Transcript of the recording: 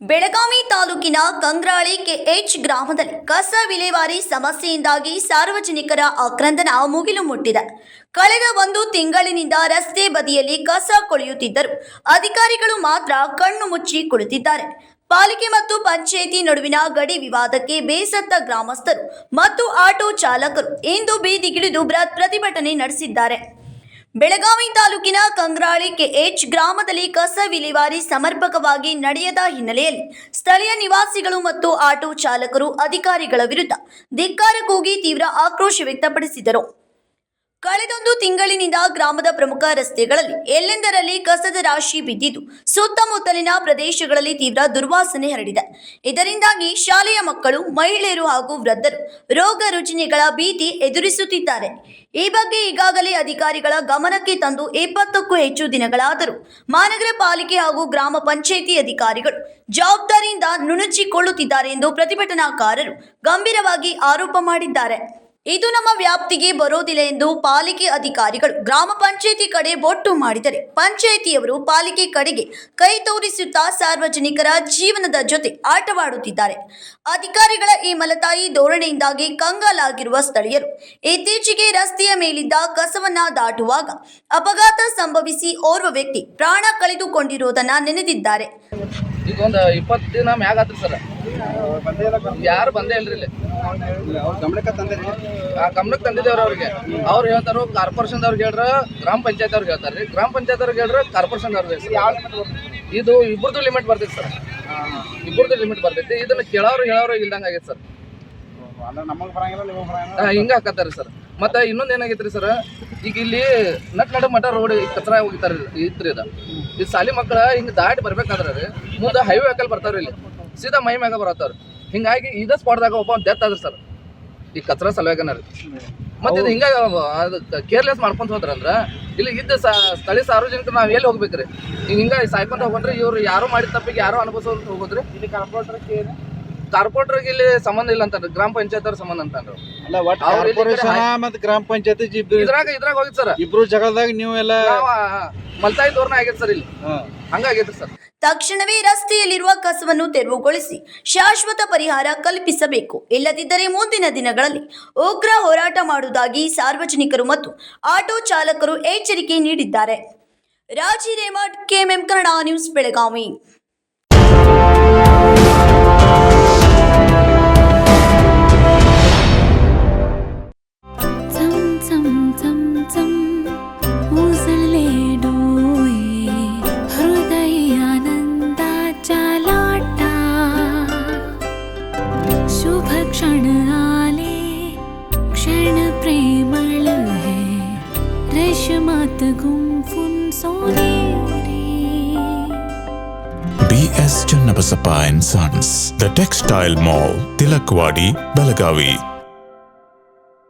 ಬೆಳಗಾವಿ ತಾಲೂಕಿನ ಕಂಗ್ರಾಳಿ ಕೆಎಚ್ ಗ್ರಾಮದಲ್ಲಿ ಕಸ ವಿಲೇವಾರಿ ಸಮಸ್ಯೆಯಿಂದಾಗಿ ಸಾರ್ವಜನಿಕರ ಆಕ್ರಂದನ ಮುಗಿಲು ಮುಟ್ಟಿದೆ. ಕಳೆದ ಒಂದು ತಿಂಗಳಿನಿಂದ ರಸ್ತೆ ಬದಿಯಲ್ಲಿ ಕಸ ಕೊಳೆಯುತ್ತಿದ್ದರೂ ಅಧಿಕಾರಿಗಳು ಮಾತ್ರ ಕಣ್ಣು ಮುಚ್ಚಿ ಕುಳಿತಿದ್ದಾರೆ. ಪಾಲಿಕೆ ಮತ್ತು ಪಂಚಾಯಿತಿ ನಡುವಿನ ಗಡಿ ವಿವಾದಕ್ಕೆ ಬೇಸತ್ತ ಗ್ರಾಮಸ್ಥರು ಮತ್ತು ಆಟೋ ಚಾಲಕರು ಇಂದು ಬೀದಿಗಿಳಿದು ಬೃಹತ್ ಪ್ರತಿಭಟನೆ ನಡೆಸಿದ್ದಾರೆ. ಬೆಳಗಾವಿ ತಾಲೂಕಿನ ಕಂಗ್ರಾಳಿ ಕೆಎಚ್ ಗ್ರಾಮದಲ್ಲಿ ಕಸ ವಿಲೇವಾರಿ ಸಮರ್ಪಕವಾಗಿ ನಡೆಯದ ಹಿನ್ನೆಲೆಯಲ್ಲಿ ಸ್ಥಳೀಯ ನಿವಾಸಿಗಳು ಮತ್ತು ಆಟೋ ಚಾಲಕರು ಅಧಿಕಾರಿಗಳ ವಿರುದ್ಧ ಧಿಕ್ಕಾರ ಕೂಗಿ ತೀವ್ರ ಆಕ್ರೋಶ ವ್ಯಕ್ತಪಡಿಸಿದರು. ಕಳೆದೊಂದು ತಿಂಗಳಿನಿಂದ ಗ್ರಾಮದ ಪ್ರಮುಖ ರಸ್ತೆಗಳಲ್ಲಿ ಎಲ್ಲೆಂದರಲ್ಲಿ ಕಸದ ರಾಶಿ ಬಿದ್ದಿದ್ದು ಸುತ್ತಮುತ್ತಲಿನ ಪ್ರದೇಶಗಳಲ್ಲಿ ತೀವ್ರ ದುರ್ವಾಸನೆ ಹರಡಿದೆ. ಇದರಿಂದಾಗಿ ಶಾಲೆಯ ಮಕ್ಕಳು, ಮಹಿಳೆಯರು ಹಾಗೂ ವೃದ್ಧರು ರೋಗ ರುಜಿನಗಳ ಭೀತಿ ಎದುರಿಸುತ್ತಿದ್ದಾರೆ. ಈ ಬಗ್ಗೆ ಈಗಾಗಲೇ ಅಧಿಕಾರಿಗಳ ಗಮನಕ್ಕೆ ತಂದು 20ಕ್ಕೂ ಹೆಚ್ಚು ದಿನಗಳಾದರೂ ಮಹಾನಗರ ಪಾಲಿಕೆ ಹಾಗೂ ಗ್ರಾಮ ಪಂಚಾಯಿತಿ ಅಧಿಕಾರಿಗಳು ಜವಾಬ್ದಾರಿಯಿಂದ ನುಣುಚಿಕೊಳ್ಳುತ್ತಿದ್ದಾರೆ ಎಂದು ಪ್ರತಿಭಟನಾಕಾರರು ಗಂಭೀರವಾಗಿ ಆರೋಪ ಮಾಡಿದ್ದಾರೆ. ಇದು ನಮ್ಮ ವ್ಯಾಪ್ತಿಗೆ ಬರೋದಿಲ್ಲ ಎಂದು ಪಾಲಿಕೆ ಅಧಿಕಾರಿಗಳು ಗ್ರಾಮ ಪಂಚಾಯಿತಿ ಕಡೆ ಬೊಟ್ಟು ಮಾಡಿದರೆ, ಪಂಚಾಯಿತಿಯವರು ಪಾಲಿಕೆ ಕಡೆಗೆ ಕೈ ತೋರಿಸುತ್ತಾ ಸಾರ್ವಜನಿಕರ ಜೀವನದ ಜೊತೆ ಆಟವಾಡುತ್ತಿದ್ದಾರೆ. ಅಧಿಕಾರಿಗಳ ಈ ಮಲತಾಯಿ ಧೋರಣೆಯಿಂದಾಗಿ ಕಂಗಾಲಾಗಿರುವ ಸ್ಥಳೀಯರು ಇತ್ತೀಚೆಗೆ ರಸ್ತೆಯ ಮೇಲಿದ್ದ ಕಸವನ್ನ ದಾಟುವಾಗ ಅಪಘಾತ ಸಂಭವಿಸಿ ಓರ್ವ ವ್ಯಕ್ತಿ ಪ್ರಾಣ ಕಳೆದುಕೊಂಡಿರುವುದನ್ನು ನೆನೆದಿದ್ದಾರೆ. ಈಗ ಒಂದು 20 ದಿನ ಮ್ಯಾಗ ಆತ್ರಿ ಸರ್, ಯಾರು ಬಂದೇ ಇಲ್ರಿ ಇಲ್ಲಿ. ಗಮನಕ್ಕೆ ತಂದಿದ್ದೇವ್ರಿ ಅವ್ರಿಗೆ. ಅವ್ರು ಹೇಳ್ತಾರ ಕಾರ್ಪೊರೇಷನ್ದವ್ರಿಗೆ ಹೇಳ್ರ, ಗ್ರಾಮ ಪಂಚಾಯತ್ ಅವ್ರಿಗೆ ಹೇಳ್ತಾರೆ ರೀ. ಗ್ರಾಮ ಪಂಚಾಯತ್ ಅವ್ರಿಗೆ ಹೇಳ್ರ, ಕಾರ್ಪೊರೇಷನ್ ಅವ್ರಿಗೆ. ಇದು ಇಬ್ಬರದು ಲಿಮಿಟ್ ಬರ್ತೈತಿ ಸರ್, ಇಬ್ಬರದು ಲಿಮಿಟ್ ಬರ್ತೈತಿ. ಇದನ್ನ ಕೇಳೋರು ಹೇಳೋರು ಇಲ್ದಂಗೆ ಆಗೈತೆ ಸರ್. ಹಿಂಗ ಹಾಕತ್ತಾರ ಸರ್. ಮತ್ತೆ ಇನ್ನೊಂದು ಏನಾಗೈತ್ರಿ ಸರ್, ಈಗ ಇಲ್ಲಿ ನಡು ಮಠ ರೋಡ್ ಕಚರಾ ಹೋಗಿತಾರ ಇತ್ರಿ. ಇದು ಸಾಲಿ ಮಕ್ಕಳ ಹಿಂಗೆ ದಾಟಿ ಬರ್ಬೇಕಾದ್ರೆ ರೀ ಮುಂದೆ ಹೈವೇ ವೆಹಿಕಲ್ ಬರ್ತಾವ್ರಿ, ಇಲ್ಲಿ ಸೀದಾ ಮೈ ಮ್ಯಾಗ ಬರತ್ತವ್ರಿ. ಹಿಂಗಾಗಿ ಇದ ಸ್ಪಾಟ್ದಾಗ ಒಬ್ಬ ಡೆತ್ ಆದ್ರಿ ಸರ್, ಈ ಕಚರಾ ಸಲುವಾಗನ ರೀ. ಮತ್ತೆ ಇದು ಹಿಂಗ ಕೇರ್ಲೆಸ್ ಮಾಡ್ಕೊಂತ ಹೋದ್ರಂದ್ರ ಇಲ್ಲಿ ಇದ್ದ ಸ್ಥಳೀಯ ಸಾರ್ವಜನಿಕರು ನಾವು ಎಲ್ಲಿ ಹೋಗ್ಬೇಕ್ರಿ? ಹಿಂಗ ಸಾಯ್ಕೊಂತ ಹೋಗ್ರಿ. ಇವ್ರು ಯಾರು ಮಾಡಿದ ತಪ್ಪಿಗೆ ಯಾರು ಅನುಭವಿಸೋದು ಹೋಗೋದ್ರಿ. ಇಲ್ಲಿ ಕಾರ್ಪೊರೇಟರ್ಗೆ ಇಲ್ಲಿ ಸಂಬಂಧ ಇಲ್ಲ ಅಂತ, ಗ್ರಾಮ ಪಂಚಾಯತ್ ಅವ್ರ ಸಂಬಂಧ ಅಂತ ಗ್ರಾಮ ಪಂಚಾಯತಿ ಇದ್ರಾಗ ಹೋಗಿದ್ ಸರ್. ಇಬ್ರು ಜಗಳದಾಗ ನೀವು ಎಲ್ಲ ಮಲ್ತಾಯಿ ಧೋರಣೆ ಆಗೈತೆ ಸರ್, ಇಲ್ಲಿ ಹಂಗಾಗೈತೆ ಸರ್. ತಕ್ಷಣವೇ ರಸ್ತೆಯಲ್ಲಿರುವ ಕಸವನ್ನು ತೆರವುಗೊಳಿಸಿ ಶಾಶ್ವತ ಪರಿಹಾರ ಕಲ್ಪಿಸಬೇಕು. ಇಲ್ಲದಿದ್ದರೆ ಮುಂದಿನ ದಿನಗಳಲ್ಲಿ ಉಗ್ರ ಹೋರಾಟ ಮಾಡುವುದಾಗಿ ಸಾರ್ವಜನಿಕರು ಮತ್ತು ಆಟೋ ಚಾಲಕರು ಎಚ್ಚರಿಕೆ ನೀಡಿದ್ದಾರೆ. ರಾಜಿ ರೇಮಠ್, ಕೆಎಂಎಂ ಕನ್ನಡ ನ್ಯೂಸ್, ಬೆಳಗಾವಿ. क्षण आले क्षण प्रेमळ है रेशमात गुंफून सोनेरी. BS Channabasappa and Sons, The Textile Mall, Tilakwadi, Belagavi.